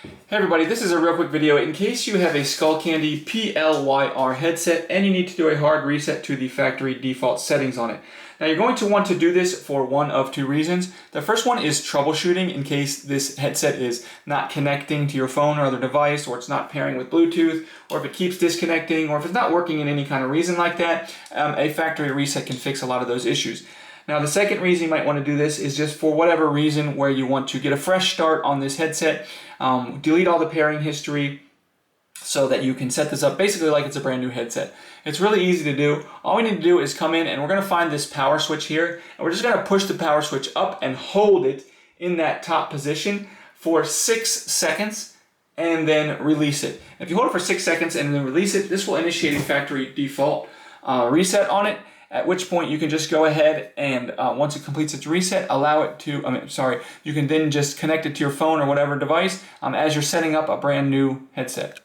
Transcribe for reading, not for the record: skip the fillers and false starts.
Hey everybody, this is a real quick video in case you have a Skullcandy PLYR headset and you need to do a hard reset to the factory default settings on it. Now you're going to want to do this for one of two reasons. The first one is troubleshooting in case this headset is not connecting to your phone or other device, or it's not pairing with Bluetooth, or if it keeps disconnecting, or if it's not working in any kind of reason like that. A factory reset can fix a lot of those issues. Now the second reason you might want to do this is just for whatever reason where you want to get a fresh start on this headset, delete all the pairing history so that you can set this up basically like it's a brand new headset. It's really easy to do. All we need to do is come in and we're going to find this power switch here, and we're just going to push the power switch up and hold it in that top position for 6 seconds and then release it. If you hold it for 6 seconds and then release it, this will initiate a factory default reset on it. At which point you can just go ahead and once it completes its reset, allow it to, you can then just connect it to your phone or whatever device as you're setting up a brand new headset.